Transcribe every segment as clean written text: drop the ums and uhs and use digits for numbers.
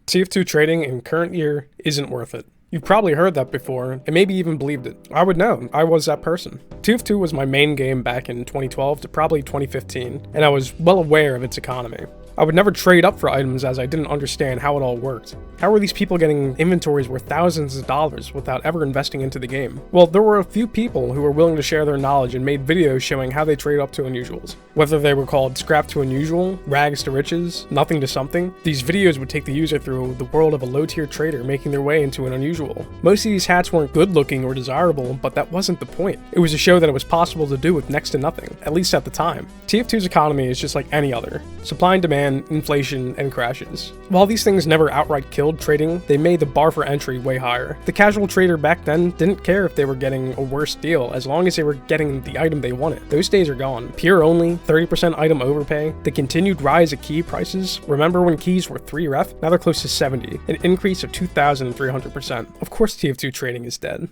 TF2 trading in current year isn't worth it. You've probably heard that before, and maybe even believed it. I would know, I was that person. TF2 was my main game back in 2012 to probably 2015, and I was well aware of its economy. I would never trade up for items as I didn't understand how it all worked. How were these people getting inventories worth thousands of dollars without ever investing into the game? Well, there were a few people who were willing to share their knowledge and made videos showing how they trade up to unusuals. Whether they were called scrap to unusual, rags to riches, nothing to something, these videos would take the user through the world of a low-tier trader making their way into an unusual. Most of these hats weren't good looking or desirable, but that wasn't the point. It was to show that it was possible to do with next to nothing, at least at the time. TF2's economy is just like any other. Supply and demand, inflation, and crashes. While these things never outright killed trading, they made the bar for entry way higher. The casual trader back then didn't care if they were getting a worse deal as long as they were getting the item they wanted. Those days are gone. Pure only, 30% item overpay, the continued rise of key prices. Remember when keys were 3 ref? Now they're close to 70, an increase of 2,300%. Of course TF2 trading is dead.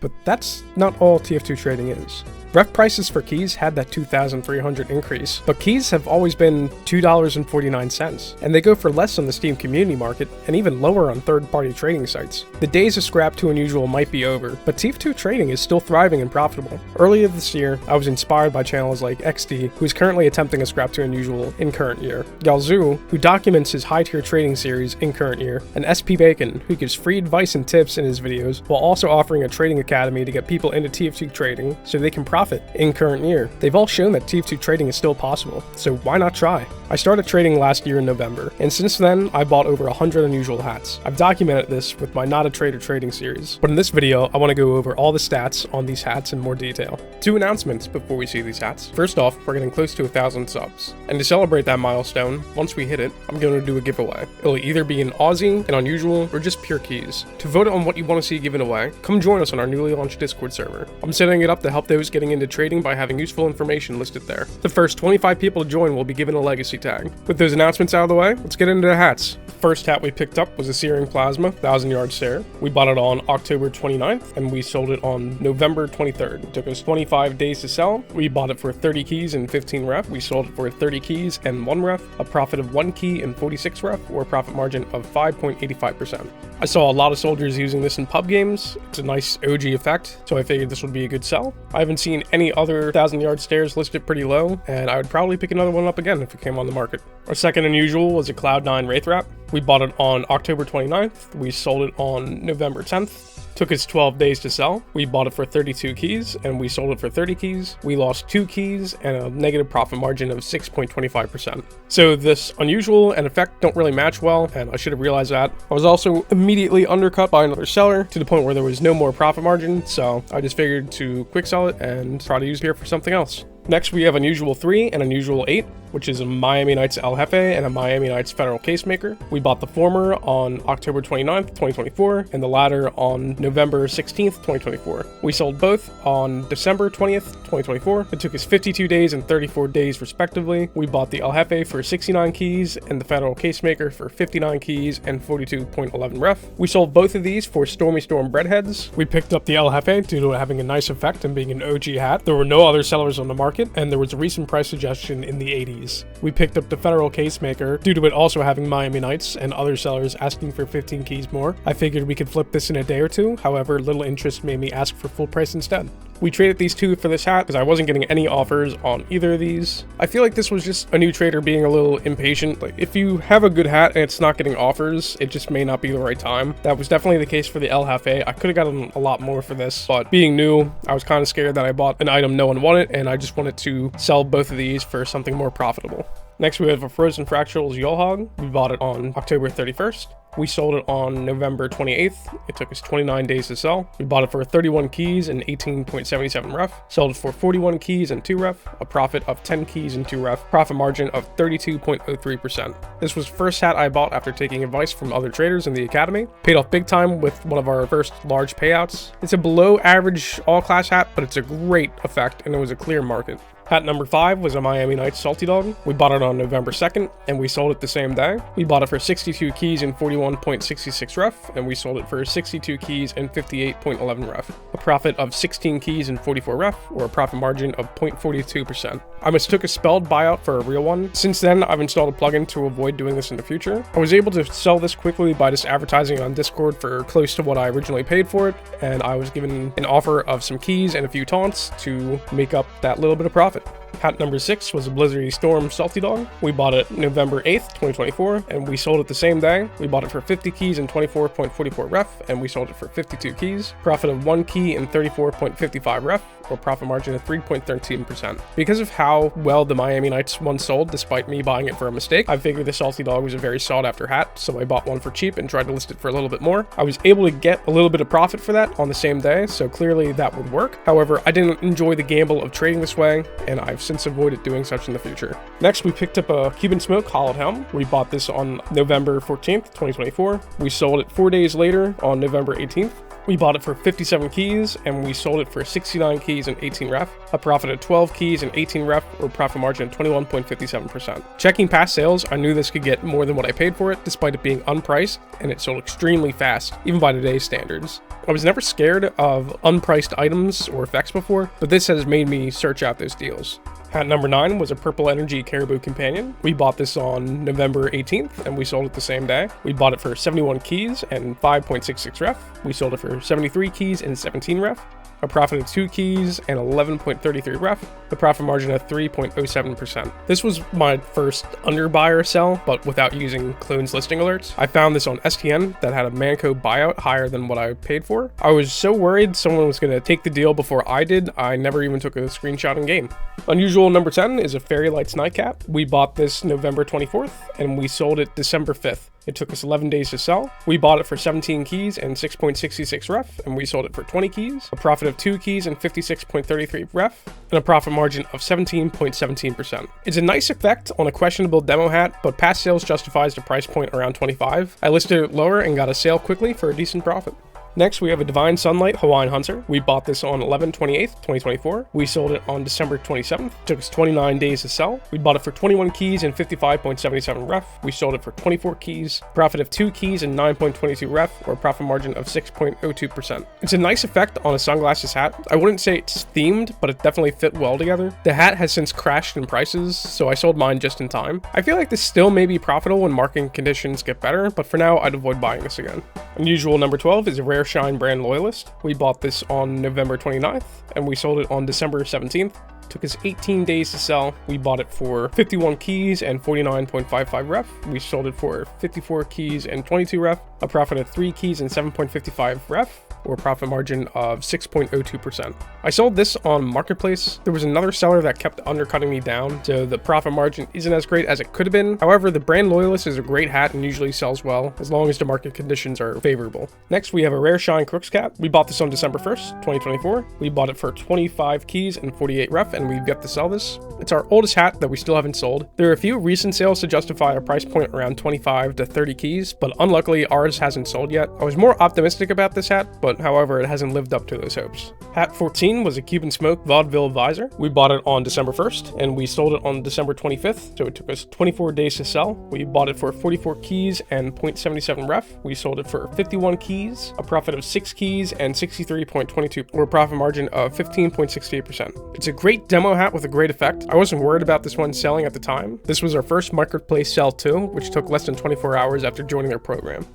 But that's not all TF2 trading is. Ref prices for keys had that 2,300 increase, but keys have always been $2.49, and they go for less on the Steam community market and even lower on third-party trading sites. The days of scrap to unusual might be over, but TF2 trading is still thriving and profitable. Earlier this year, I was inspired by channels like XD, who is currently attempting a scrap to unusual in current year, Galzu, who documents his high-tier trading series in current year, and SP Bacon, who gives free advice and tips in his videos while also offering a trading academy to get people into TF2 trading so they can profit in current year. They've all shown that TF2 trading is still possible, so why not try? I started trading last year in November, and since then, I bought over 100 unusual hats. I've documented this with my Not a Trader trading series, but in this video, I want to go over all the stats on these hats in more detail. 2 announcements before we see these hats. First off, we're getting close to 1,000 subs, and to celebrate that milestone, once we hit it, I'm going to do a giveaway. It'll either be an Aussie, an unusual, or just pure keys. To vote on what you want to see given away, come join us on our newly launched Discord server. I'm setting it up to help those getting into trading by having useful information listed there. The first 25 people to join will be given a legacy tag. With those announcements out of the way, let's get into the hats. The first hat we picked up was a Searing Plasma 1,000-yard stare. We bought it on October 29th and we sold it on November 23rd. It took us 25 days to sell. We bought it for 30 keys and 15 ref. We sold it for 30 keys and 1 ref, a profit of 1 key and 46 ref, or a profit margin of 5.85%. I saw a lot of soldiers using this in pub games. It's a nice OG effect, so I figured this would be a good sell. I haven't seen any other 1,000-yard stares listed pretty low, and I would probably pick another one up again if it came on the market. Our second unusual was a Cloud9 Wraith Wrap. We bought it on October 29th. We sold it on November 10th. Took us 12 days to sell. We bought it for 32 keys and we sold it for 30 keys. We lost 2 keys and a negative profit margin of 6.25%. So this unusual and effect don't really match well, and I should have realized that. I was also immediately undercut by another seller to the point where there was no more profit margin, so I just figured to quick sell it and try to use it here for something else. Next, we have Unusual 3 and Unusual 8, which is a Miami Nights El Jefe and a Miami Nights Federal Casemaker. We bought the former on October 29th, 2024, and the latter on November 16th, 2024. We sold both on December 20th, 2024. It took us 52 days and 34 days respectively. We bought the El Jefe for 69 keys and the Federal Casemaker for 59 keys and 42.11 ref. We sold both of these for Stormy Storm breadheads. We picked up the El Jefe due to it having a nice effect and being an OG hat. There were no other sellers on the market, and there was a recent price suggestion in the 80s. We picked up the Federal Casemaker due to it also having Miami Nights and other sellers asking for 15 keys more. I figured we could flip this in a day or two, however, little interest made me ask for full price instead. We traded these two for this hat because I wasn't getting any offers on either of these. I feel like this was just a new trader being a little impatient. Like, if you have a good hat and it's not getting offers, it just may not be the right time. That was definitely the case for the El Jefe. I could have gotten a lot more for this, but being new, I was kind of scared that I bought an item no one wanted, and I just wanted to sell both of these for something more profitable. Next, we have a Frozen Fractals Yolhog. We bought it on October 31st. We sold it on November 28th. It took us 29 days to sell. We bought it for 31 keys and 18.77 ref. Sold it for 41 keys and 2 ref, a profit of 10 keys and 2 ref, profit margin of 32.03%. This was the first hat I bought after taking advice from other traders in the academy. Paid off big time with one of our first large payouts. It's a below average all-class hat, but it's a great effect and it was a clear market. Hat number 5 was a Miami Nights Salty Dog. We bought it on November 2nd, and we sold it the same day. We bought it for 62 keys and 41 71.66 ref, and we sold it for 62 keys and 58.11 ref. A profit of 16 keys and 44 ref, or a profit margin of 0.42%. I mistook a spelled buyout for a real one. Since then, I've installed a plugin to avoid doing this in the future. I was able to sell this quickly by just advertising on Discord for close to what I originally paid for it, and I was given an offer of some keys and a few taunts to make up that little bit of profit. Hat number 6 was a Blizzardy Storm Salty Dog. We bought it November 8th, 2024, and we sold it the same day. We bought it for 50 keys and 24.44 ref, and we sold it for 52 keys. Profit of 1 key and 34.55 ref, or profit margin of 3.13%. Because of how well the Miami Knights one sold, despite me buying it for a mistake, I figured the Salty Dog was a very sought after hat, so I bought one for cheap and tried to list it for a little bit more. I was able to get a little bit of profit for that on the same day, so clearly that would work. However, I didn't enjoy the gamble of trading this way, and I've since avoided doing such in the future. Next, we picked up a Cuban Smoke Hollowed Helm. We bought this on November 14th, 2024. We sold it 4 days later on November 18th. We bought it for 57 keys, and we sold it for 69 keys and 18 ref, a profit of 12 keys and 18 ref, or profit margin of 21.57%. Checking past sales, I knew this could get more than what I paid for it, despite it being unpriced, and it sold extremely fast, even by today's standards. I was never scared of unpriced items or effects before, but this has made me search out those deals. Hat number 9 was a Purple Energy Caribou Companion. We bought this on November 18th, and we sold it the same day. We bought it for 71 keys and 5.66 ref. We sold it for 73 keys and 17 ref. A profit of 2 keys and 11.33 ref, a profit margin of 3.07%. This was my first underbuy or sell, but without using Clone's listing alerts. I found this on STN that had a Manco buyout higher than what I paid for. I was so worried someone was going to take the deal before I did, I never even took a screenshot in game. Unusual number 10 is a Fairy Lights Nightcap. We bought this November 24th, and we sold it December 5th. It took us 11 days to sell. We bought it for 17 keys and 6.66 ref, and we sold it for 20 keys, a profit of 2 keys and 56.33 ref, and a profit margin of 17.17%. It's a nice effect on a questionable demo hat, but past sales justifies the price point around 25. I listed it lower and got a sale quickly for a decent profit. Next, we have a Divine Sunlight Hawaiian Hunter. We bought this on 11/28th, 2024. We sold it on December 27th. It took us 29 days to sell. We bought it for 21 keys and 55.77 ref. We sold it for 24 keys, profit of 2 keys and 9.22 ref, or a profit margin of 6.02%. It's a nice effect on a sunglasses hat. I wouldn't say it's themed, but it definitely fit well together. The hat has since crashed in prices, so I sold mine just in time. I feel like this still may be profitable when market conditions get better, but for now, I'd avoid buying this again. Unusual number 12 is a Rare Shine brand Loyalist. We bought this on November 29th, and we sold it on December 17th. Took us 18 days to sell. We bought it for 51 keys and 49.55 ref. We sold it for 54 keys and 22 ref, a profit of 3 keys and 7.55 ref, or a profit margin of 6.02%. I sold this on Marketplace. There was another seller that kept undercutting me down, so the profit margin isn't as great as it could have been. However, the brand Loyalist is a great hat and usually sells well, as long as the market conditions are favorable. Next, we have a Rare Shine Crooks Cap. We bought this on December 1st, 2024. We bought it for 25 keys and 48 ref, and we've yet to sell this. It's our oldest hat that we still haven't sold. There are a few recent sales to justify a price point around 25 to 30 keys, but unluckily ours hasn't sold yet. I was more optimistic about this hat, but however, it hasn't lived up to those hopes. Hat 14 was a Cuban Smoke Vaudeville Visor. We bought it on December 1st, and we sold it on December 25th, so it took us 24 days to sell. We bought it for 44 keys and 0.77 ref. We sold it for 51 keys, a profit of 6 keys and 63.22, or a profit margin of 15.68%. It's a great demo hat with a great effect. I wasn't worried about this one selling at the time. This was our first Marketplace sell too, which took less than 24 hours after joining their program.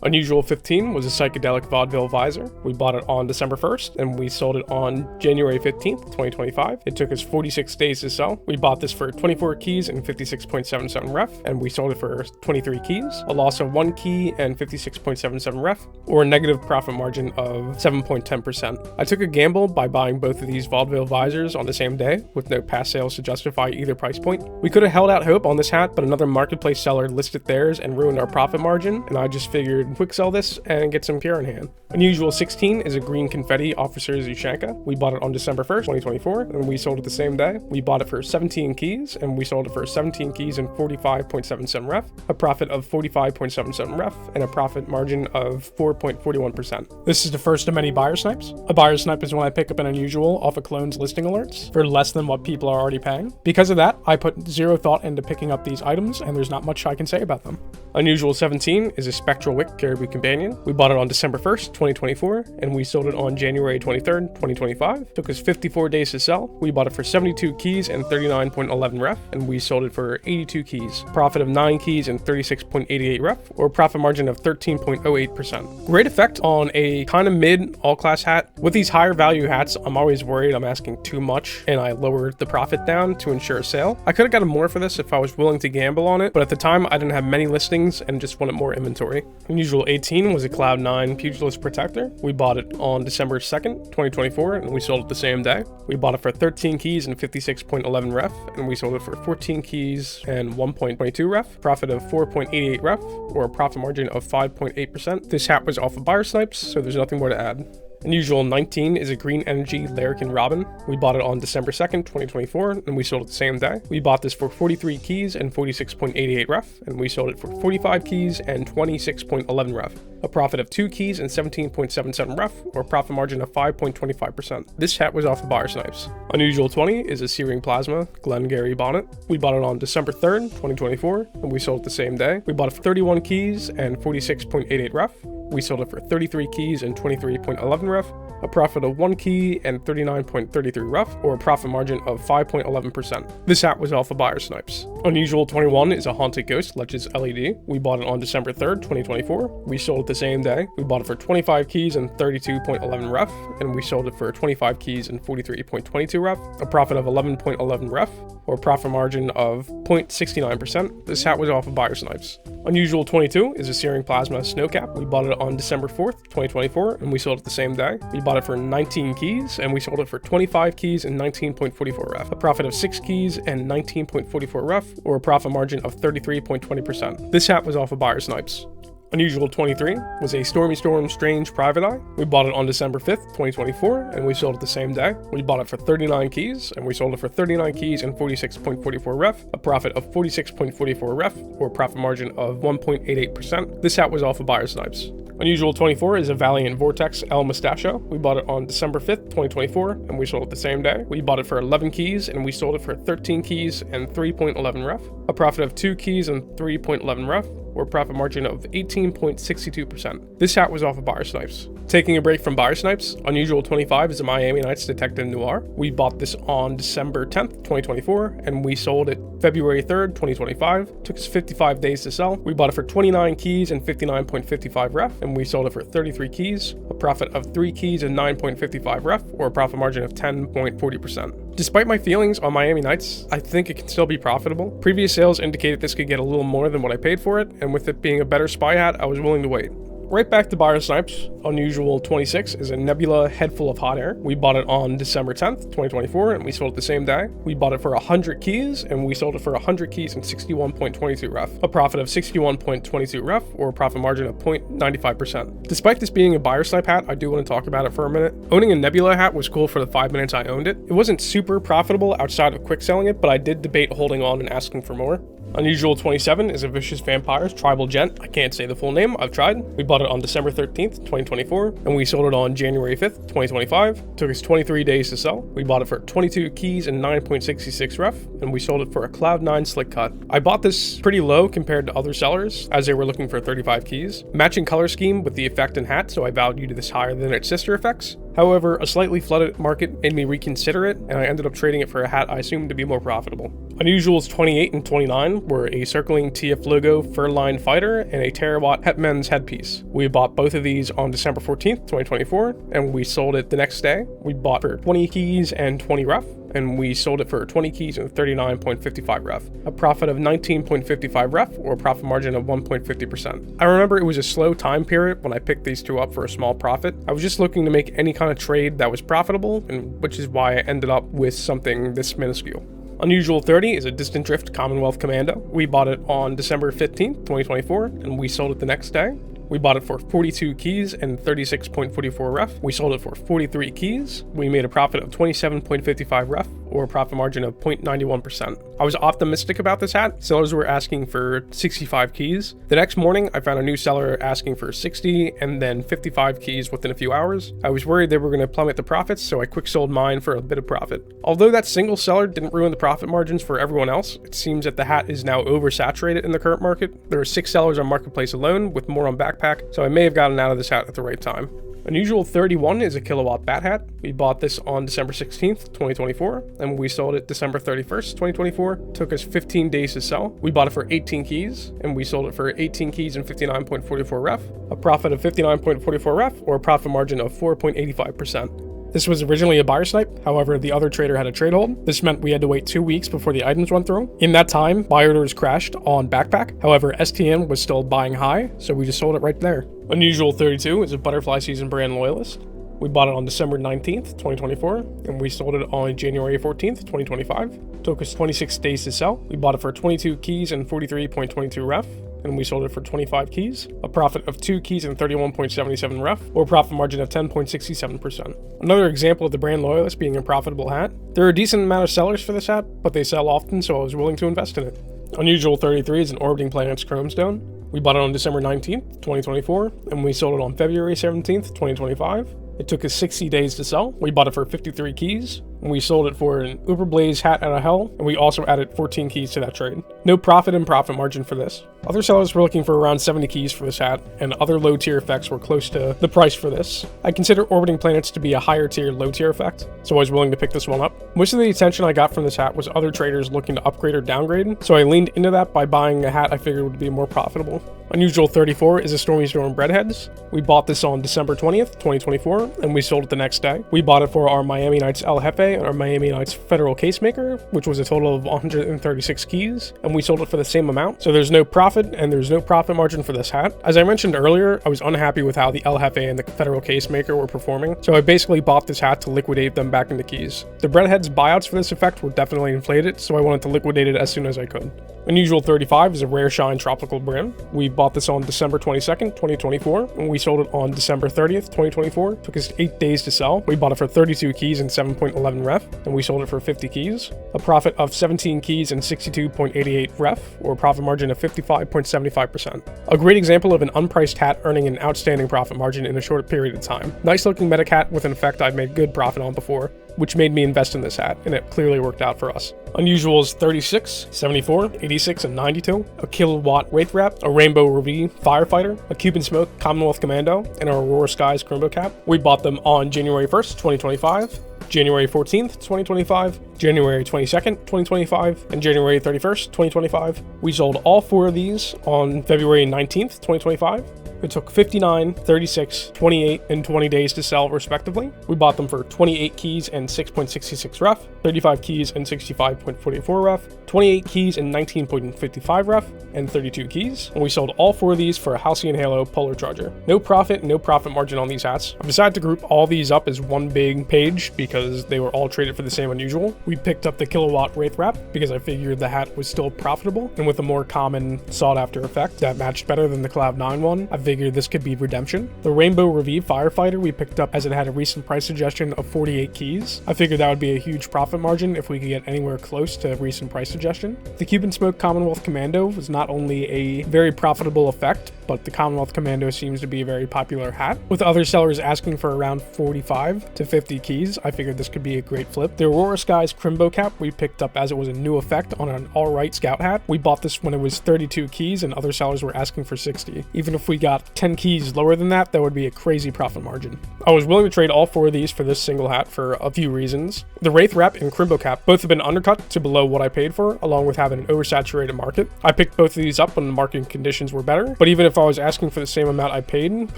Unusual 15 was a Psychedelic Vaudeville Visor. We bought it on December 1st, and we sold it on January 15th, 2025. It took us 46 days to sell. We bought this for 24 keys and 56.77 ref, and we sold it for 23 keys, a loss of 1 key and 56.77 ref, or a negative profit margin of 7.10%. I took a gamble by buying both of these Vaudeville Visors on the same day, with no past sales to justify either price point. We could have held out hope on this hat, but another Marketplace seller listed theirs and ruined our profit margin, and I just figured can quick sell this and get some pure in hand. Unusual 16 is a green confetti Officer Zushanka. We bought it on December 1st, 2024, and we sold it the same day. We bought it for 17 keys, and we sold it for 17 keys and 45.77 ref, a profit of 45.77 ref, and a profit margin of 4.41%. This is the first of many buyer snipes. A buyer snipe is when I pick up an unusual off a clone's listing alerts for less than what people are already paying. Because of that, I put zero thought into picking up these items, and there's not much I can say about them. Unusual 17 is a Spectral Wick Caribou Companion. We bought it on December 1st, 2024, and we sold it on January 23rd, 2025. Took us 54 days to sell. We bought it for 72 keys and 39.11 ref, and we sold it for 82 keys. Profit of 9 keys and 36.88 ref, or profit margin of 13.08%. Great effect on a kind of mid all-class hat. With these higher value hats, I'm always worried I'm asking too much, and I lowered the profit down to ensure a sale. I could have gotten more for this if I was willing to gamble on it, but at the time I didn't have many listings and just wanted more inventory. Unusual 18 was a Cloud 9 Pugilist Protector. We bought it on December 2nd, 2024, and we sold it the same day. We bought it for 13 keys and 56.11 ref, and we sold it for 14 keys and 1.22 ref. Profit of 4.88 ref, or a profit margin of 5.8%. This hat was off of buyer snipes, so there's nothing more to add. Unusual 19 is a Green Energy Larrikin Robin. We bought it on December 2nd, 2024, and we sold it the same day. We bought this for 43 keys and 46.88 ref, and we sold it for 45 keys and 26.11 ref. A profit of 2 keys and 17.77 ref, or a profit margin of 5.25%. This hat was off of buyer snipes. Unusual 20 is a Searing Plasma Glengarry Bonnet. We bought it on December 3rd, 2024, and we sold it the same day. We bought it for 31 keys and 46.88 ref. We sold it for 33 keys and 23.11 ref, a profit of 1 key and 39.33 ref, or a profit margin of 5.11%. This hat was off of buyer snipes. Unusual 21 is a Haunted Ghost Legends LED. We bought it on December 3rd, 2024. We sold it the same day. We bought it for 25 keys and 32.11 ref, and we sold it for 25 keys and 43.22 ref, a profit of 11.11 ref, or a profit margin of 0.69%. This hat was off of buyer snipes. Unusual 22 is a Searing Plasma Snowcap. We bought it on December 4th, 2024, and we sold it the same day. We bought it for 19 keys, and we sold it for 25 keys and 19.44 ref, a profit of 6 keys and 19.44 ref, or a profit margin of 33.20%. This hat was off of buyer snipes. Unusual 23 was a Stormy Storm Strange Private Eye. We bought it on December 5th, 2024, and we sold it the same day. We bought it for 39 keys, and we sold it for 39 keys and 46.44 ref, a profit of 46.44 ref, or a profit margin of 1.88%. This hat was off of buyer snipes. Unusual 24 is a Valiant Vortex El Mustachio. We bought it on December 5th, 2024, and we sold it the same day. We bought it for 11 keys, and we sold it for 13 keys and 3.11 ref, a profit of 2 keys and 3.11 ref, or a profit margin of 18.62%. This hat was off of buyer snipes. Taking a break from buyer snipes, Unusual 25 is a Miami Nights Detective Noir. We bought this on December 10th, 2024, and we sold it February 3rd, 2025. Took us 55 days to sell. We bought it for 29 keys and 59.55 ref, and we sold it for 33 keys, a profit of 3 keys and 9.55 ref, or a profit margin of 10.40%. Despite my feelings on Miami Nights, I think it can still be profitable. Previous sales indicated this could get a little more than what I paid for it, and with it being a better spy hat, I was willing to wait. Right back to buyer snipes. Unusual 26 is a Nebula Head Full of Hot Air. We bought it on December 10th, 2024, and we sold it the same day. We bought it for 100 keys, and we sold it for 100 keys and 61.22 ref, a profit of 61.22 ref, or a profit margin of 0.95%. Despite this being a buyer snipe hat, I do want to talk about it for a minute. Owning a Nebula hat was cool for the 5 minutes I owned it. It wasn't super profitable outside of quick selling it, but I did debate holding on and asking for more. Unusual 27 is a Vicious Vampires Tribal Gent. I can't say the full name, I've tried. We bought it on December 13th, 2024, and we sold it on January 5th, 2025. Took us 23 days to sell. We bought it for 22 keys and 9.66 ref, and we sold it for a Cloud 9 slick cut. I bought this pretty low compared to other sellers, as they were looking for 35 keys. Matching color scheme with the effect and hat, so I valued this higher than its sister effects. However, a slightly flooded market made me reconsider it, and I ended up trading it for a hat I assumed to be more profitable. Unusuals 28 and 29 were a circling TF logo fur-lined fighter and a terawatt Hetman's headpiece. We bought both of these on December 14th, 2024, and we sold it the next day. We bought for 20 keys and 20 ref, and we sold it for 20 keys and 39.55 ref, a profit of 19.55 ref, or a profit margin of 1.50%. I remember it was a slow time period when I picked these two up for a small profit. I was just looking to make any kind of trade that was profitable, and which is why I ended up with something this minuscule. Unusual 30 is a Distant Drift Commonwealth Commando. We bought it on December 15th, 2024, and we sold it the next day. We bought it for 42 keys and 36.44 ref. We sold it for 43 keys. We made a profit of 27.55 ref, or a profit margin of 0.91%. I was optimistic about this hat. Sellers were asking for 65 keys. The next morning, I found a new seller asking for 60 and then 55 keys within a few hours. I was worried they were going to plummet the profits, so I quick sold mine for a bit of profit. Although that single seller didn't ruin the profit margins for everyone else, it seems that the hat is now oversaturated in the current market. There are 6 sellers on Marketplace alone, with more on Backpack, so I may have gotten out of this hat at the right time. Unusual 31 is a kilowatt bat hat. We bought this on December 16th, 2024, and we sold it December 31st, 2024. Took us 15 days to sell. We bought it for 18 keys, and we sold it for 18 keys and 59.44 ref, a profit of 59.44 ref, or a profit margin of 4.85%. This was originally a buyer snipe, however, the other trader had a trade hold. This meant we had to wait 2 weeks before the items went through. In that time, buy orders crashed on Backpack. However, STN was still buying high, so we just sold it right there. Unusual 32 is a Butterfly Season brand loyalist. We bought it on December 19th, 2024, and we sold it on January 14th, 2025. Took us 26 days to sell. We bought it for 22 keys and 43.22 ref, and we sold it for 25 keys, a profit of 2 keys and 31.77 ref, or a profit margin of 10.67%. Another example of the brand loyalist being a profitable hat. There are a decent amount of sellers for this hat, but they sell often, so I was willing to invest in it. Unusual 33 is an Orbiting Planets Chrome Stone. We bought it on December 19th, 2024, and we sold it on February 17th, 2025. It took us 60 days to sell. We bought it for 53 keys, and we sold it for an Uberblaze hat out of hell, and we also added 14 keys to that trade. No profit and profit margin for this. Other sellers were looking for around 70 keys for this hat, and other low tier effects were close to the price for this. I consider Orbiting Planets to be a higher tier, low tier effect, so I was willing to pick this one up. Most of the attention I got from this hat was other traders looking to upgrade or downgrade, so I leaned into that by buying a hat I figured would be more profitable. Unusual 34 is a Stormy Storm Breadheads. We bought this on December 20th, 2024, and we sold it the next day. We bought it for our Miami Nights El Jefe and our Miami Nights Federal Casemaker, which was a total of 136 keys, and we sold it for the same amount. So there's no profit and there's no profit margin for this hat. As I mentioned earlier, I was unhappy with how the El Jefe and the Federal Casemaker were performing, so I basically bought this hat to liquidate them back into keys. The Breadheads buyouts for this effect were definitely inflated, so I wanted to liquidate it as soon as I could. Unusual 35 is a Rare Shine Tropical Brim. We bought this on December 22nd, 2024, and we sold it on December 30th, 2024. Took us 8 days to sell. We bought it for 32 keys and 7.11 ref, and we sold it for 50 keys. A profit of 17 keys and 62.88 ref, or a profit margin of 55.75%. A great example of an unpriced hat earning an outstanding profit margin in a short period of time. Nice looking meta hat with an effect I've made good profit on before, which made me invest in this hat, and it clearly worked out for us. Unusuals 36, 74, 86, and 92, a Kilowatt Wraith Wrap, a Rainbow Revie Firefighter, a Cuban Smoke Commonwealth Commando, and a Aurora Skies Crimbo Cap. We bought them on January 1st, 2025, January 14th, 2025, January 22nd, 2025, and January 31st, 2025. We sold all 4 of these on February 19th, 2025. It took 59, 36, 28, and 20 days to sell, respectively. We bought them for 28 keys and 6.66 ref, 35 keys and 65.44 ref, 28 keys and 19.55 ref, and 32 keys. And we sold all 4 of these for a Halcyon Halo Polar Charger. No profit margin on these hats. I decided to group all these up as one big page because they were all traded for the same unusual. We picked up the Kilowatt Wraith Wrap because I figured the hat was still profitable and with a more common sought after effect that matched better than the Cloud9 one. I figured this could be redemption. The Rainbow Revie Firefighter we picked up as it had a recent price suggestion of 48 keys. I figured that would be a huge profit margin if we could get anywhere close to recent price suggestion. The Cuban Smoke Commonwealth Commando was not only a very profitable effect, but the Commonwealth Commando seems to be a very popular hat. With other sellers asking for around 45 to 50 keys, I figured this could be a great flip. The Aurora Skies Crimbo Cap we picked up as it was a new effect on an alright scout hat. We bought this when it was 32 keys and other sellers were asking for 60. Even if we got 10 keys lower than that, that would be a crazy profit margin. I was willing to trade all 4 of these for this single hat for a few reasons. The Wraith Wrap and Crimbo Cap both have been undercut to below what I paid for, along with having an oversaturated market. I picked both of these up when the market conditions were better, but even if I was asking for the same amount I paid, it would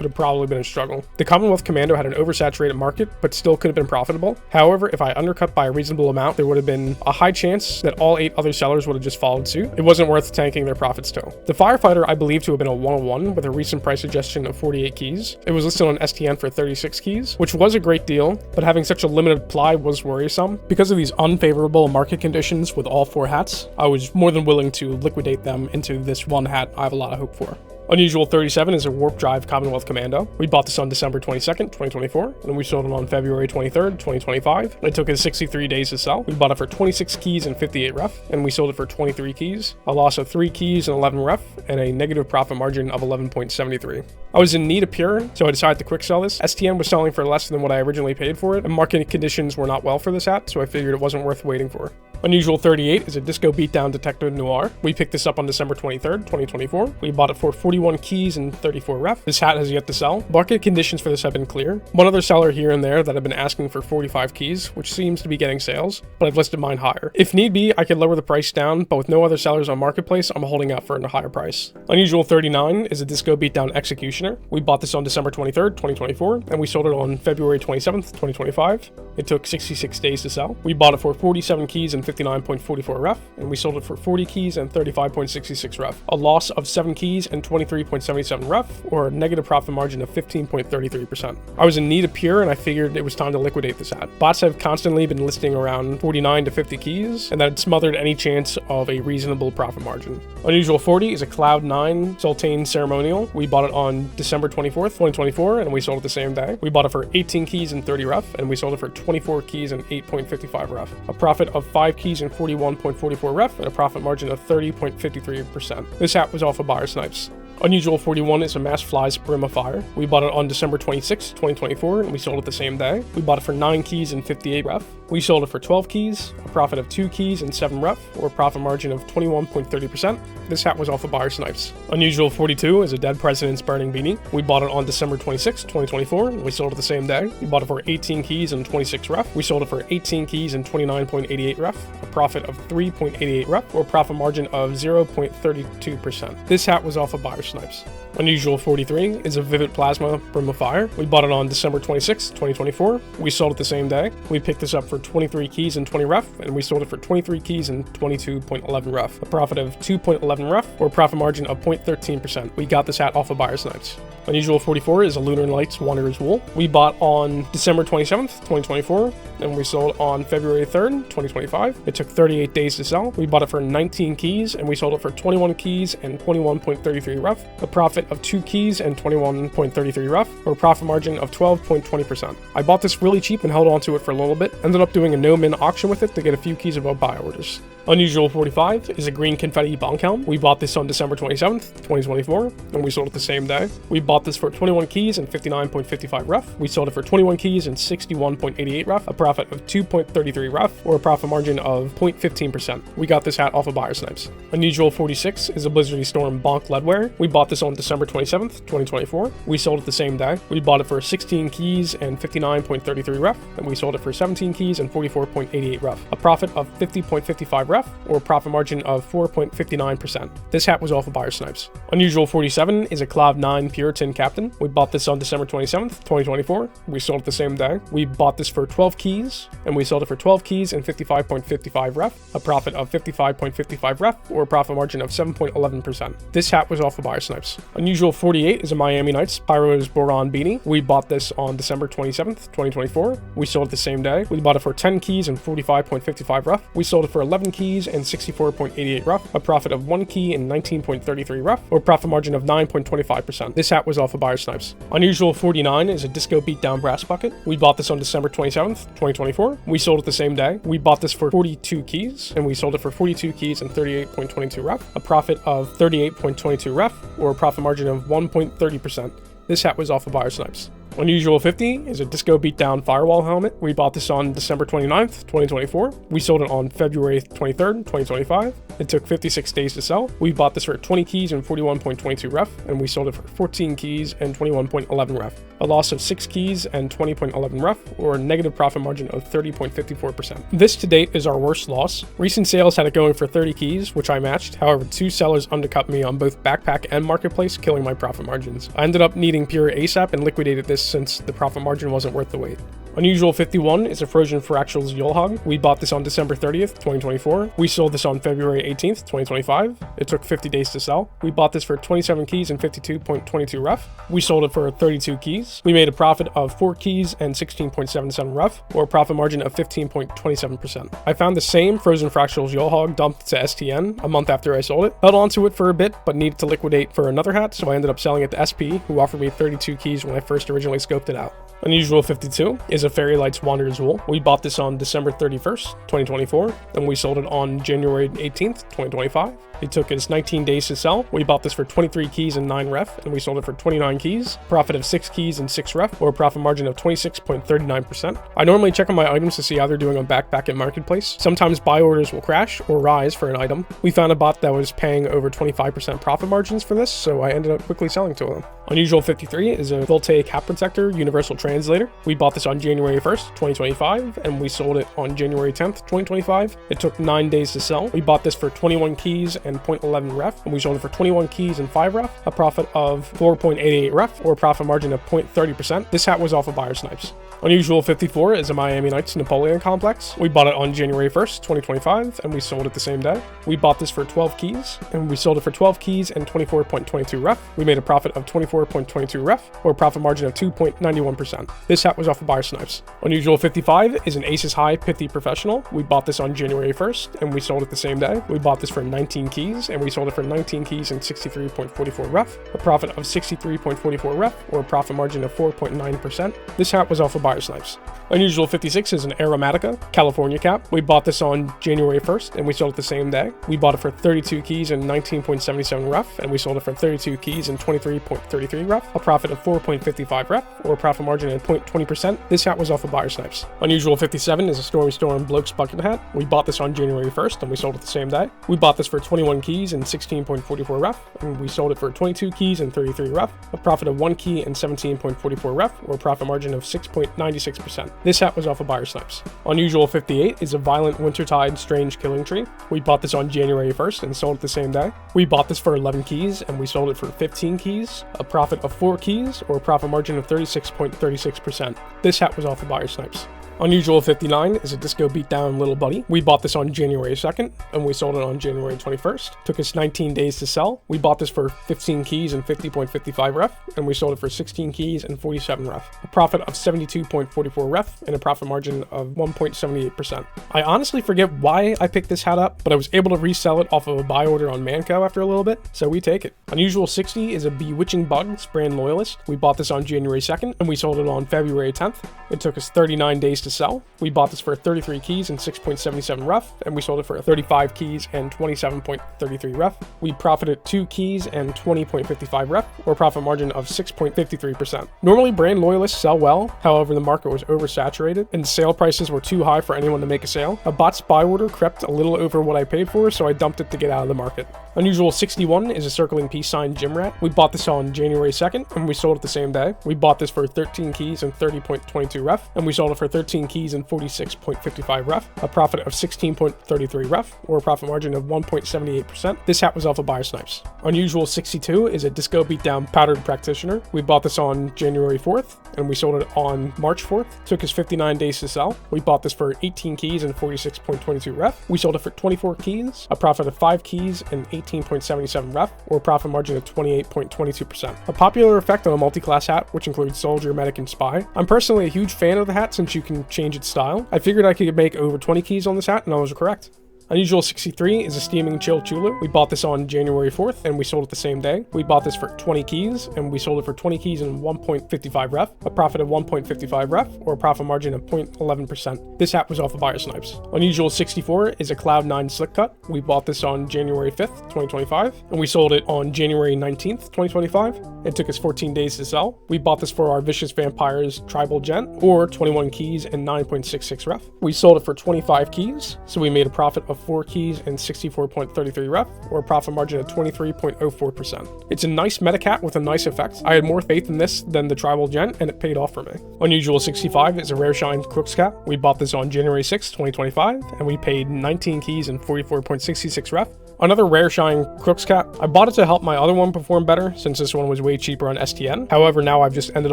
have probably been a struggle. The Commonwealth Commando had an oversaturated market, but still could have been profitable. However, if I undercut by a reasonable amount, there would have been a high chance that all 8 other sellers would have just followed suit. It wasn't worth tanking their profits to. The Firefighter I believe to have been a 101 with a recent price suggestion of 48 keys. It was listed on STN for 36 keys, which was a great deal, but having such a limited supply was worrisome. Because of these unfavorable market conditions with all 4 hats, I was more than willing to liquidate them into this one hat I have a lot of hope for. Unusual 37 is a Warp Drive Commonwealth Commando. We bought this on December 22nd, 2024, and we sold it on February 23rd, 2025. It took us 63 days to sell. We bought it for 26 keys and 58 ref, and we sold it for 23 keys, a loss of 3 keys and 11 ref, and a negative profit margin of 11.73. I was in need of pure, so I decided to quick sell this. STN was selling for less than what I originally paid for it, and market conditions were not well for this hat, so I figured it wasn't worth waiting for. Unusual 38 is a Disco Beatdown Detective Noir. We picked this up on December 23rd, 2024. We bought it for 41 keys and 34 ref. This hat has yet to sell. Market conditions for this have been clear. One other seller here and there that have been asking for 45 keys, which seems to be getting sales, but I've listed mine higher. If need be, I could lower the price down, but with no other sellers on Marketplace, I'm holding out for a higher price. Unusual 39 is a Disco Beatdown Executioner. We bought this on December 23rd, 2024, and we sold it on February 27th, 2025. It took 66 days to sell. We bought it for 47 keys and 59.44 ref, and we sold it for 40 keys and 35.66 ref. A loss of 7 keys and 23.77 ref, or a negative profit margin of 15.33%. I was in need of pure, and I figured it was time to liquidate this hat. Bots have constantly been listing around 49 to 50 keys, and that had smothered any chance of a reasonable profit margin. Unusual 40 is a Cloud9 Sultane Ceremonial. We bought it on December 24th, 2024, and we sold it the same day. We bought it for 18 keys and 30 ref, and we sold it for 24 keys and 8.55 ref. A profit of 5 keys and 41.44 ref, and a profit margin of 30.53%. This hat was off of Buyer Snipes. Unusual 41 is a Mass Flies Brim of Fire. We bought it on December 26, 2024, and we sold it the same day. We bought it for 9 keys and 58 ref. We sold it for 12 keys, a profit of 2 keys and 7 ref, or a profit margin of 21.30%. This hat was off of Buyer Snipes. Unusual 42 is a Dead President's Burning Beanie. We bought it on December 26, 2024, and we sold it the same day. We bought it for 18 keys and 26 ref. We sold it for 18 keys and 29.88 ref, a profit of 3.88 ref, or a profit margin of 0.32%. This hat was off of Buyer Snipes. Unusual 43 is a Vivid Plasma Brim of Fire. We bought it on December 26, 2024. We sold it the same day. We picked this up for 23 keys and 20 ref, and we sold it for 23 keys and 22.11 ref, a profit of 2.11 ref, or a profit margin of 0.13%. We got this hat off of Buyer Snipes. Unusual 44 is a Lunar Lights Wanderer's Wool. We bought on December 27th, 2024, and we sold on February 3rd, 2025. It took 38 days to sell. We bought it for 19 keys, and we sold it for 21 keys and 21.33 ref, a profit of 2 keys and 21.33 ref, or a profit margin of 12.20%. I bought this really cheap and held on to it for a little bit, ended up doing a no-min auction with it to get a few keys above buy orders. Unusual 45 is a Green Confetti Bonk Helm. We bought this on December 27th, 2024, and we sold it the same day. We bought this for 21 keys and 59.55 ref. We sold it for 21 keys and 61.88 ref, a profit of 2.33 ref, or a profit margin of 0.15%. We got this hat off of Buyer Snipes. Unusual 46 is a Blizzardy Storm Bonk Leadwear. We bought this on December 27th, 2024. We sold it the same day. We bought it for 16 keys and 59.33 ref, and we sold it for 17 keys and 44.88 ref, a profit of 50.55 ref, or a profit margin of 4.59%. This hat was off of Buyer Snipes. Unusual 47 is a Cloud9 Puritan Captain. We bought this on December 27th, 2024. We sold it the same day. We bought this for 12 keys, and we sold it for 12 keys and 55.55 ref, a profit of 55.55 ref, or a profit margin of 7.11%. This hat was off of Buyer Snipes. Unusual 48 is a Miami Knights Pyro's Boron Beanie. We bought this on December 27th, 2024. We sold it the same day. We bought it for 10 keys and 45.55 ref. We sold it for 11 keys and 64.88 ref, a profit of 1 key and 19.33 ref, or a profit margin of 9.25%. This hat was off of Buyer Snipes. Unusual 49 is a Disco Beatdown Brass Bucket. We bought this on December 27th, 2024. We sold it the same day. We bought this for 42 keys, and we sold it for 42 keys and 38.22 ref, a profit of 38.22 ref, or a profit margin of 1.30%. This hat was off of Buyer Snipes. Unusual 50 is a Disco Beatdown Firewall Helmet. We bought this on December 29th, 2024. We sold it on February 23rd, 2025. It took 56 days to sell. We bought this for 20 keys and 41.22 ref, and we sold it for 14 keys and 21.11 ref. A loss of 6 keys and 20.11 ref, or a negative profit margin of 30.54%. This to date is our worst loss. Recent sales had it going for 30 keys, which I matched. However, 2 sellers undercut me on both Backpack and Marketplace, killing my profit margins. I ended up needing pure ASAP and liquidated this since the profit margin wasn't worth the wait. Unusual 51 is a Frozen Fractals Yulehog. We bought this on December 30th, 2024. We sold this on February 18th, 2025. It took 50 days to sell. We bought this for 27 keys and 52.22 ref. We sold it for 32 keys. We made a profit of 4 keys and 16.77 ref, or a profit margin of 15.27%. I found the same Frozen Fractals Yulehog dumped to STN a month after I sold it. Held onto it for a bit, but needed to liquidate for another hat, so I ended up selling it to SP, who offered me 32 keys when I first originally scoped it out. Unusual 52 is a Fairy Lights Wanderer's Wool. We bought this on December 31st, 2024, and we sold it on January 18th, 2025. It took us 19 days to sell. We bought this for 23 keys and 9 ref, and we sold it for 29 keys, profit of 6 keys and 6 ref, or a profit margin of 26.39%. I normally check on my items to see how they're doing on Backpack Marketplace. Sometimes buy orders will crash or rise for an item. We found a bot that was paying over 25% profit margins for this, so I ended up quickly selling to them. Unusual 53 is a Voltaic Hat Protector Universal Translator. We bought this on January 1st, 2025, and we sold it on January 10th, 2025. It took 9 days to sell. We bought this for 21 keys and 0.11 ref, and we sold it for 21 keys and 5 ref, a profit of 4.88 ref, or a profit margin of 0.30%. This hat was off of Buyer Snipes. Unusual 54 is a Miami Knights Napoleon Complex. We bought it on January 1st, 2025, and we sold it the same day. We bought this for 12 keys, and we sold it for 12 keys and 24.22 ref. We made a profit of 24.22 ref, or a profit margin of 2.91%. This hat was off of Buyer Snipes. Unusual 55 is an Aces High Pithy Professional. We bought this on January 1st, and we sold it the same day. We bought this for 19 keys, and we sold it for 19 keys and 63.44 ref, a profit of 63.44 ref, or a profit margin of 4.9%. This hat was off of Buyer Snipes. Unusual 56 is an Aromatica California cap. We bought this on January 1st, and we sold it the same day. We bought it for 32 keys and 19.77 ref, and we sold it for 32 keys and 23.33 ref, a profit of 4.55 ref, or a profit margin of 0.20%. This hat was off of Buyer Snipes. Unusual 57 is a Stormy Storm Bloke's Bucket hat. We bought this on January 1st, and we sold it the same day. We bought this for 21 keys and 16.44 ref, and we sold it for 22 keys and 33 ref, a profit of 1 key and 17.44 ref, or a profit margin of 6.96%. This hat was off of Buyer Snipes. Unusual 58 is a Violent Wintertide Strange Killing Tree. We bought this on January 1st and sold it the same day. We bought this for 11 keys, and we sold it for 15 keys, a profit of 4 keys, or a profit margin of 36.36%. This hat was off of Buyer Snipes. Unusual 59 is a Disco Beatdown Little Buddy. We bought this on January 2nd, and we sold it on January 21st. Took us 19 days to sell. We bought this for 15 keys and 50.55 ref, and we sold it for 16 keys and 47 ref. A profit of 72.44 ref, and a profit margin of 1.78%. I honestly forget why I picked this hat up, but I was able to resell it off of a buy order on Manco after a little bit, so we take it. Unusual 60 is a Bewitching Bugs Brand Loyalist. We bought this on January 2nd, and we sold it on February 10th. It took us 39 days to sell. We bought this for 33 keys and 6.77 ref, and we sold it for 35 keys and 27.33 ref. We profited 2 keys and 20.55 ref, or a profit margin of 6.53%. Normally brand loyalists sell well, however the market was oversaturated and sale prices were too high for anyone to make a sale. A bot's buy order crept a little over what I paid for, so I dumped it to get out of the market. Unusual 61 is a Circling Peace Sign Gym Rat. We bought this on January 2nd, and we sold it the same day. We bought this for 13 keys and 30.22 ref, and we sold it for 13 keys and 46.55 ref, a profit of 16.33 ref, or a profit margin of 1.78%. This hat was off of Buyer Snipes. Unusual 62 is a Disco Beatdown Powdered Practitioner. We bought this on January 4th, and we sold it on March 4th. Took us 59 days to sell. We bought this for 18 keys and 46.22 ref. We sold it for 24 keys, a profit of 5 keys and 18.77 ref, or a profit margin of 28.22%. A popular effect on a multi-class hat, which includes Soldier, Medic, and Spy. I'm personally a huge fan of the hat since you can change its style. I figured I could make over 20 keys on this hat, and I was correct. Unusual 63 is a Steaming Chill Chulu. We bought this on January 4th, and we sold it the same day. We bought this for 20 keys, and we sold it for 20 keys and 1.55 ref, a profit of 1.55 ref, or a profit margin of 0.11%. This hat was off of Buyer Snipes. Unusual 64 is a Cloud9 Slick Cut. We bought this on January 5th, 2025, and we sold it on January 19th, 2025. It took us 14 days to sell. We bought this for our Vicious Vampires Tribal Gent, or 21 keys and 9.66 ref. We sold it for 25 keys, so we made a profit of 4 keys and 64.33 ref, or a profit margin of 23.04%. It's a nice meta cat with a nice effect. I had more faith in this than the Tribal Gent, and it paid off for me. Unusual 65 is a Rare Shine Crooks cat. We bought this on January 6, 2025, and we paid 19 keys and 44.66 ref. Another rare shine Crooks Cap. I bought it to help my other one perform better, since this one was way cheaper on STN. However, now I've just ended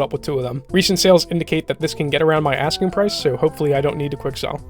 up with 2 of them. Recent sales indicate that this can get around my asking price, so hopefully I don't need to quick sell.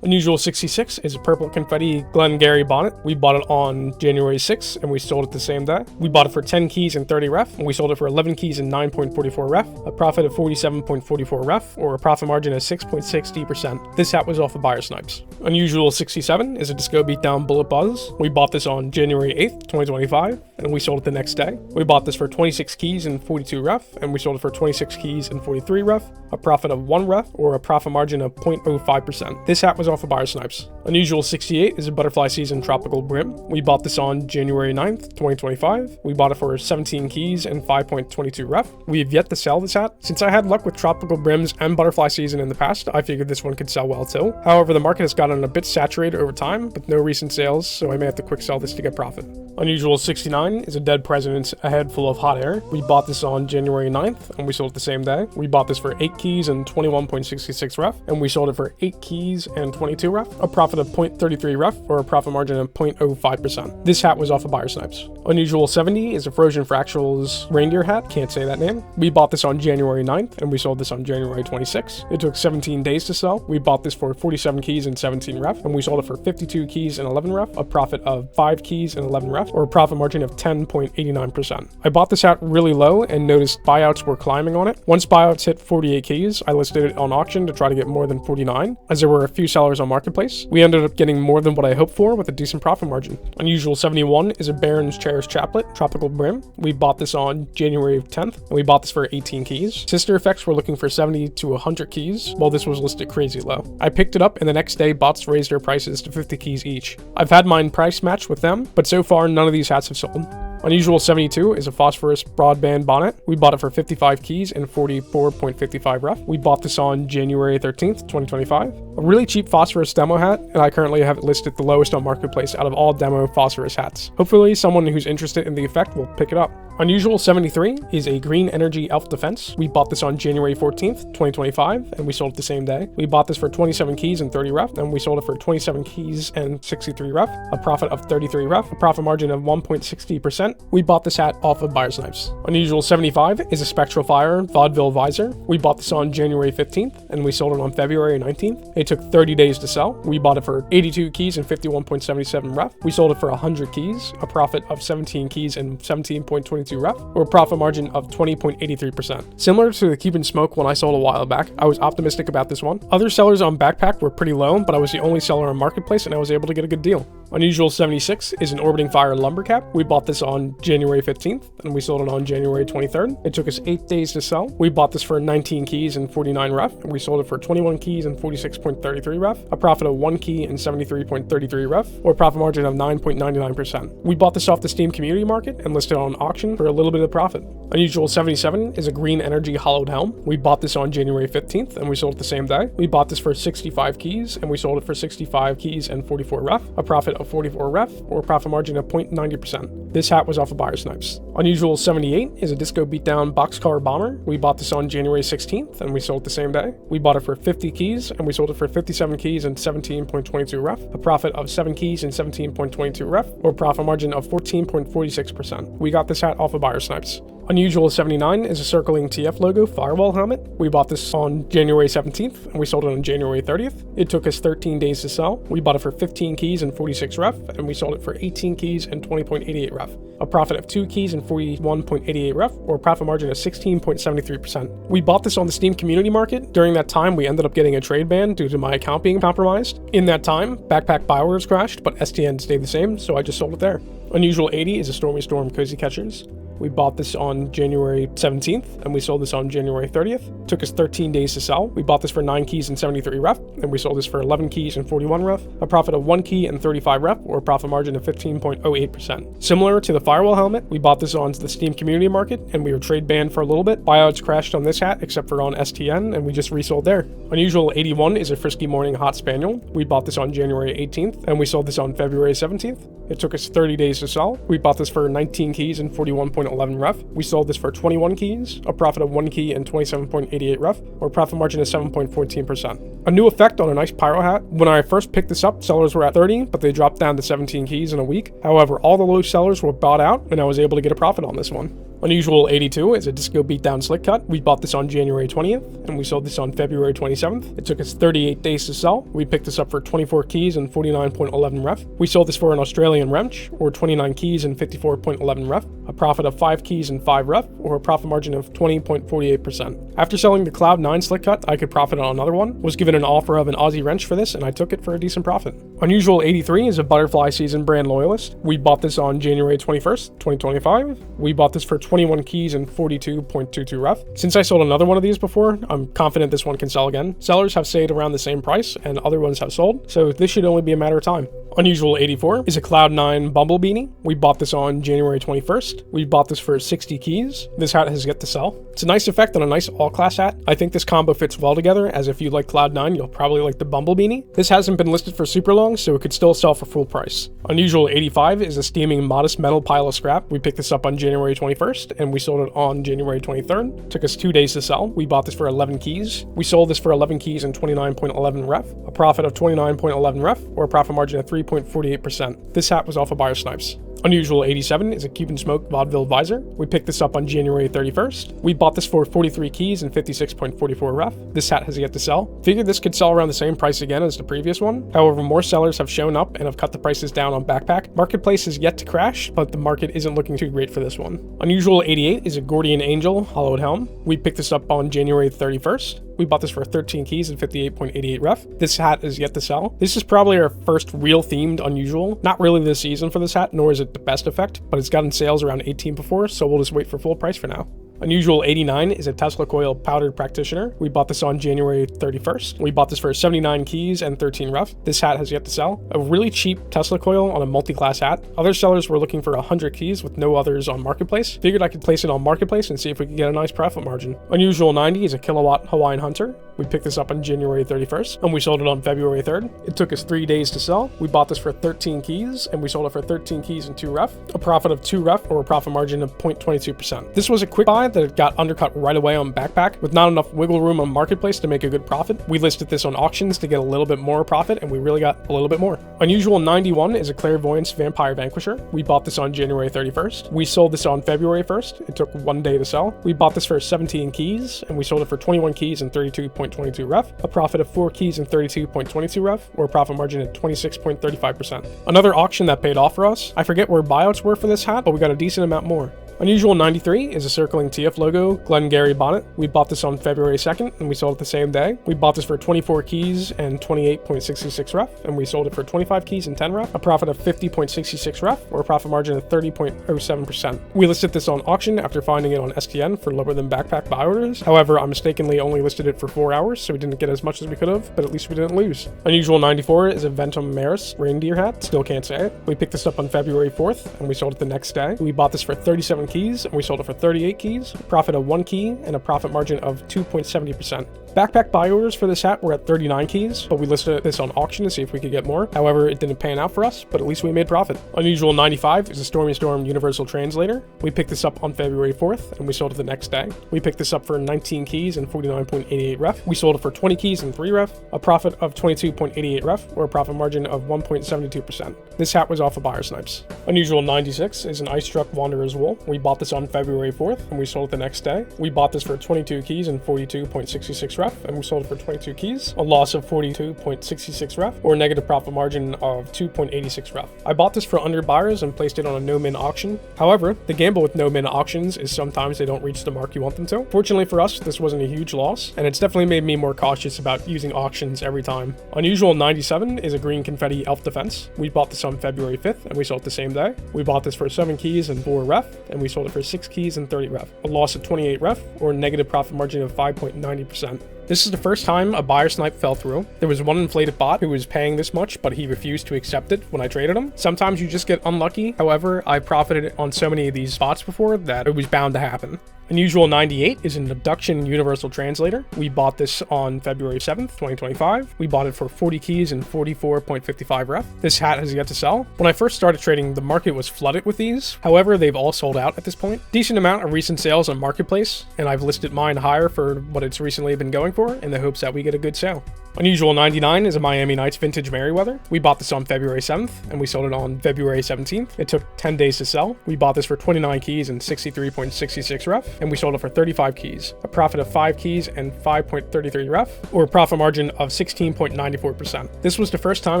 Unusual 66 is a purple confetti Glengarry bonnet. We bought it on January 6th and we sold it the same day. We bought it for 10 keys and 30 ref, and we sold it for 11 keys and 9.44 ref, a profit of 47.44 ref, or a profit margin of 6.60%. This hat was off of Buyer Snipes. Unusual 67 is a Disco Beatdown Bullet Buzz. We bought this on January 8th, 2025, and we sold it the next day. We bought this for 26 keys and 42 ref, and we sold it for 26 keys and 43 ref, a profit of 1 ref, or a profit margin of 0.05%. This hat was off of Buyer Snipes. Unusual 68 is a Butterfly Season Tropical Brim. We bought this on January 9th, 2025. We bought it for 17 keys and 5.22 ref. We have yet to sell this hat. Since I had luck with Tropical Brims and Butterfly Season in the past, I figured this one could sell well too. However, the market has gotten a bit saturated over time with no recent sales, so I may have to quick sell this to get profit. Unusual 69 is a Dead President's A Head Full of Hot Air. We bought this on January 9th and we sold it the same day. We bought this for 8 keys and 21.66 ref, and we sold it for 8 keys and 22 ref, a profit of 0.33 ref, or a profit margin of 0.05%. This hat was off of Buyer Snipes. Unusual 70 is a Frozen Fractals reindeer hat. Can't say that name. We bought this on January 9th and we sold this on January 26th. It took 17 days to sell. We bought this for 47 keys and 17 ref, and we sold it for 52 keys and 11 ref, a profit of 5 keys and 11 ref, or a profit margin of 10.89%. I bought this hat really low and noticed buyouts were climbing on it. Once buyouts hit 48 keys, I listed it on auction to try to get more than 49, as there were a few sellers on Marketplace. We ended up getting more than what I hoped for with a decent profit margin. Unusual 71 is a Baron's Cherish Chaplet Tropical Brim. We bought this on January 10th, and we bought this for 18 keys. Sister Effects were looking for 70 to 100 keys, while this was listed crazy low. I picked it up, and the next day bots raised their prices to 50 keys each. I've had mine price match with them, but so far none of these hats have sold. Unusual 72 is a Phosphorous Broadband Bonnet. We bought it for 55 keys and 44.55 ref. We bought this on January 13th, 2025. A really cheap Phosphorous demo hat, and I currently have it listed the lowest on Marketplace out of all demo Phosphorous hats. Hopefully someone who's interested in the effect will pick it up. Unusual 73 is a Green Energy Elf Defense. We bought this on January 14th, 2025, and we sold it the same day. We bought this for 27 keys and 30 ref, and we sold it for 27 keys and 63 ref, a profit of 33 ref, a profit margin of 1.60%. We bought this hat off of Buyer Snipes. Unusual 75 is a Spectral Fire Vaudeville Visor. We bought this on January 15th, and we sold it on February 19th. It took 30 days to sell. We bought it for 82 keys and 51.77 ref. We sold it for 100 keys, a profit of 17 keys and 17.22 ref, or a profit margin of 20.83%. Similar to the Cuban Smoke one I sold a while back, I was optimistic about this one. Other sellers on Backpack were pretty low, but I was the only seller on Marketplace and I was able to get a good deal. Unusual 76 is an Orbiting Fire Lumber Cap. We bought this on January 15th and we sold it on January 23rd. It took us 8 days to sell. We bought this for 19 keys and 49 ref, and we sold it for 21 keys and 46.33 ref, a profit of 1 key and 73.33 ref, or a profit margin of 9.99%. We bought this off the Steam Community Market and listed on auction for a little bit of profit. Unusual 77 is a Green Energy Hollowed Helm. We bought this on January 15th and we sold it the same day. We bought this for 65 keys and we sold it for 65 keys and 44 ref, a profit of 44 ref, or a profit margin of 0.90%. This hat was off of Buyer Snipes. Unusual 78 is a Disco Beatdown Boxcar Bomber. We bought this on January 16th and we sold it the same day. We bought it for 50 keys and we sold it for 57 keys and 17.22 ref, a profit of 7 keys and 17.22 ref, or a profit margin of 14.46%. We got this hat off of Buyer Snipes. Unusual 79 is a Circling TF logo Firewall helmet. We bought this on January 17th and we sold it on January 30th. It took us 13 days to sell. We bought it for 15 keys and 46 ref, and we sold it for 18 keys and 20.88 ref, a profit of 2 keys and 41.88 ref, or a profit margin of 16.73%. We bought this on the Steam Community Market. During that time, we ended up getting a trade ban due to my account being compromised. In that time, Backpack buy orders crashed, but STN stayed the same, so I just sold it there. Unusual 80 is a Stormy Storm Cozy Catchers. We bought this on January 17th and we sold this on January 30th. Took us 13 days to sell. We bought this for 9 keys and 73 ref, and we sold this for 11 keys and 41 ref, a profit of 1 key and 35 ref, or a profit margin of 15.08%. Similar to the Firewall helmet, we bought this on the Steam Community Market and we were trade banned for a little bit. Buyouts crashed on this hat except for on STN, and we just resold there. Unusual 81 is a Frisky Morning Hot Spaniel. We bought this on January 18th and we sold this on February 17th. It took us 30 days to sell. We bought this for 19 keys and 41.11 22.11 ref. We sold this for 21 keys, a profit of 1 key and 27.88 ref, or a profit margin of 7.14%. A new effect on a nice pyro hat. When I first picked this up, sellers were at 30, but they dropped down to 17 keys in a week. However, all the low sellers were bought out, and I was able to get a profit on this one. Unusual 82 is a Disco Beatdown Slick Cut. We bought this on January 20th, and we sold this on February 27th. It took us 38 days to sell. We picked this up for 24 keys and 49.11 ref. We sold this for an Australian wrench, or 29 keys and 54.11 ref, a profit of 5 keys and 5 ref, or a profit margin of 20.48%. After selling the Cloud 9 Slick Cut, I could profit on another one. Was given an offer of an Aussie wrench for this, and I took it for a decent profit. Unusual 83 is a Butterfly Season brand loyalist. We bought this on January 21st, 2025. We bought this for 21 keys and 42.22 ref. Since I sold another one of these before, I'm confident this one can sell again. Sellers have stayed around the same price, and other ones have sold, so this should only be a matter of time. Unusual 84 is a Cloud 9 Bumble Beanie. We bought this on January 21st. We bought this for 60 keys. This hat has yet to sell. It's a nice effect on a nice all-class hat. I think this combo fits well together, as if you like Cloud 9, you'll probably like the Bumble Beanie. This hasn't been listed for super long, so it could still sell for full price. Unusual 85 is a steaming Modest Metal pile of scrap. We picked this up on January 21st, and we sold it on January 23rd. Took us 2 days to sell. We bought this for 11 keys. We sold this for 11 keys and 29.11 ref, a profit of 29.11 ref, or a profit margin of 3.48%. This hat was off of Buyer Snipes. Unusual 87 is a Cuban Smoke Vaudeville Visor. We picked this up on January 31st. We bought this for 43 keys and 56.44 ref. This hat has yet to sell. Figured this could sell around the same price again as the previous one. However, more sellers have shown up and have cut the prices down on Backpack. Marketplace is yet to crash, but the market isn't looking too great for this one. Unusual 88 is a Gordian Angel Hollowed Helm. We picked this up on January 31st. We bought this for 13 keys and 58.88 ref. This hat is yet to sell. This is probably our first real themed Unusual. Not really the season for this hat, nor is it the best effect, but it's gotten sales around 18 before, so we'll just wait for full price for now. Unusual 89 is a Tesla Coil Powdered Practitioner. We bought this on January 31st. We bought this for 79 keys and 13 ref. This hat has yet to sell. A really cheap Tesla Coil on a multi-class hat. Other sellers were looking for 100 keys with no others on Marketplace. Figured I could place it on Marketplace and see if we could get a nice profit margin. Unusual 90 is a Kilowatt Hawaiian Hunter. We picked this up on January 31st, and we sold it on February 3rd. It took us 3 days to sell. We bought this for 13 keys, and we sold it for 13 keys and 2 ref, a profit of 2 ref, or a profit margin of 0.22%. This was a quick buy that got undercut right away on Backpack, with not enough wiggle room on Marketplace to make a good profit. We listed this on auctions to get a little bit more profit, and we really got a little bit more. Unusual 91 is a Clairvoyance Vampire Vanquisher. We bought this on January 31st. We sold this on February 1st. It took 1 day to sell. We bought this for 17 keys, and we sold it for 21 keys and 32.22 ref, a profit of 4 keys and 32.22 ref, or a profit margin at 26.35%. Another auction that paid off for us. I forget where buyouts were for this hat, but we got a decent amount more. Unusual 93 is a circling TF logo Glengarry bonnet. We bought this on February 2nd, and we sold it the same day. We bought this for 24 keys and 28.66 ref, and we sold it for 25 keys and 10 ref, a profit of 50.66 ref, or a profit margin of 30.07%. We listed this on auction after finding it on STN for lower than Backpack buy orders. However, I mistakenly only listed it for 4 hours, so we didn't get as much as we could have, but at least we didn't lose. Unusual 94 is a Ventum Maris reindeer hat. Still can't say it. We picked this up on February 4th, and we sold it the next day. We bought this for 37 keys, and we sold it for 38 keys, a profit of 1 key, and a profit margin of 2.70%. Backpack buy orders for this hat were at 39 keys, but we listed this on auction to see if we could get more. However, it didn't pan out for us, but at least we made profit. Unusual 95 is a Stormy Storm Universal Translator. We picked this up on February 4th, and we sold it the next day. We picked this up for 19 keys and 49.88 ref. We sold it for 20 keys and 3 ref, a profit of 22.88 ref, or a profit margin of 1.72%. This hat was off of Buyer Snipes. Unusual 96 is an Ice Struck Wanderer's Wool. We bought this on February 4th, and we sold it the next day. We bought this for 22 keys and 42.66 ref, and we sold it for 22 keys, a loss of 42.66 ref, or a negative profit margin of 2.86 ref. I bought this for under buyers and placed it on a no-min auction. However, the gamble with no-min auctions is sometimes they don't reach the mark you want them to. Fortunately for us, this wasn't a huge loss, and it's definitely made me more cautious about using auctions every time. Unusual 97 is a Green Confetti Elf Defense. We bought this on February 5th, and we sold it the same day. We bought this for 7 keys and 4 ref, and we sold it for 6 keys and 30 ref, a loss of 28 ref, or a negative profit margin of 5.90%. This is the first time a buyer snipe fell through. There was one inflated bot who was paying this much, but he refused to accept it when I traded him. Sometimes you just get unlucky. However, I profited on so many of these bots before that it was bound to happen. Unusual 98 is an Abduction Universal Translator. We bought this on February 7th, 2025. We bought it for 40 keys and 44.55 ref. This hat has yet to sell. When I first started trading, the market was flooded with these. However, they've all sold out at this point. Decent amount of recent sales on Marketplace, and I've listed mine higher for what it's recently been going for in the hopes that we get a good sale. Unusual 99 is a Miami Nights Vintage Merryweather. We bought this on February 7th, and we sold it on February 17th. It took 10 days to sell. We bought this for 29 keys and 63.66 ref, and we sold it for 35 keys, a profit of 5 keys and 5.33 ref, or a profit margin of 16.94%. This was the first time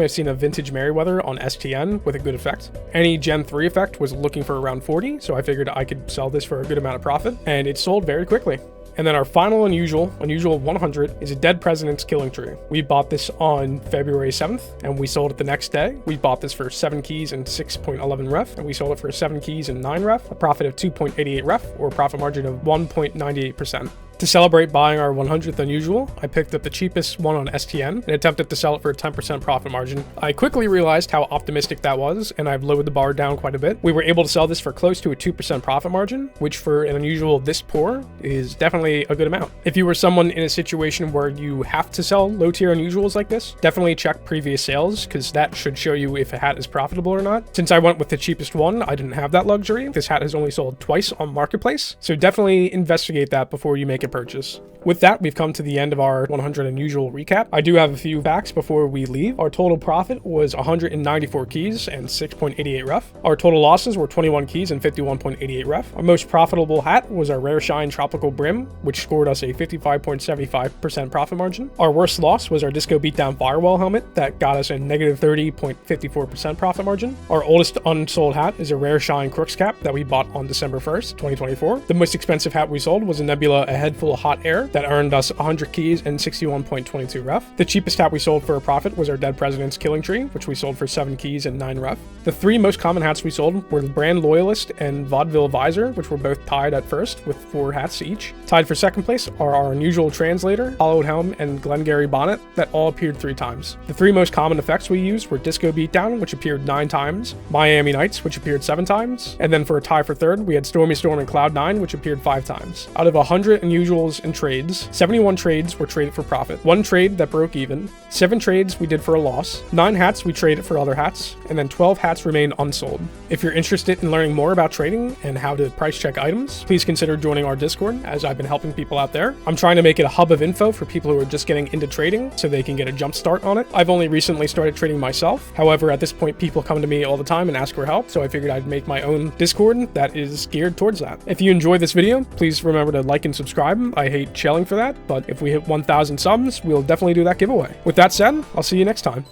I've seen a Vintage Merryweather on STN with a good effect. Any Gen 3 effect was looking for around 40, so I figured I could sell this for a good amount of profit, and it sold very quickly. And then our final Unusual 100, is a Dead President's Killing Tree. We bought this on February 7th, and we sold it the next day. We bought this for 7 keys and 6.11 ref, and we sold it for 7 keys and 9 ref, a profit of 2.88 ref, or a profit margin of 1.98%. To celebrate buying our 100th Unusual, I picked up the cheapest one on STN and attempted to sell it for a 10% profit margin. I quickly realized how optimistic that was, and I've lowered the bar down quite a bit. We were able to sell this for close to a 2% profit margin, which for an Unusual this poor is definitely a good amount. If you were someone in a situation where you have to sell low-tier Unusuals like this, definitely check previous sales, because that should show you if a hat is profitable or not. Since I went with the cheapest one, I didn't have that luxury. This hat has only sold twice on Marketplace, so definitely investigate that before you make a purchase. With that, we've come to the end of our 100 Unusual recap. I do have a few facts before we leave. Our total profit was 194 keys and 6.88 ref. Our total losses were 21 keys and 51.88 ref. Our most profitable hat was our Rare Shine Tropical Brim, which scored us a 55.75% profit margin. Our worst loss was our Disco Beatdown Firewall helmet that got us a negative 30.54% profit margin. Our oldest unsold hat is a Rare Shine Crooks Cap that we bought on December 1st, 2024. The most expensive hat we sold was a Nebula A Head Full of Hot Air that earned us 100 keys and 61.22 ref. The cheapest hat we sold for a profit was our Dead President's Killing Tree, which we sold for 7 keys and 9 ref. The 3 most common hats we sold were Brand Loyalist and Vaudeville Visor, which were both tied at first with 4 hats each. Tied for second place are our Unusual Translator, Hollowed Helm, and Glengarry Bonnet that all appeared 3 times. The 3 most common effects we used were Disco Beatdown, which appeared 9 times, Miami Nights, which appeared 7 times, and then for a tie for third, we had Stormy Storm and Cloud9, which appeared 5 times. Out of 100 Unusuals and trades, 71 trades were traded for profit, 1 trade that broke even, 7 trades we did for a loss, 9 hats we traded for other hats, and then 12 hats remain unsold. If you're interested in learning more about trading and how to price check items, please consider joining our Discord, as I've been helping people out there. I'm trying to make it a hub of info for people who are just getting into trading so they can get a jump start on it. I've only recently started trading myself. However, at this point, people come to me all the time and ask for help, so I figured I'd make my own Discord that is geared towards that. If you enjoyed this video, please remember to like and subscribe. I hate shelling for that, but if we hit 1,000 subs, we'll definitely do that giveaway. With that said, I'll see you next time.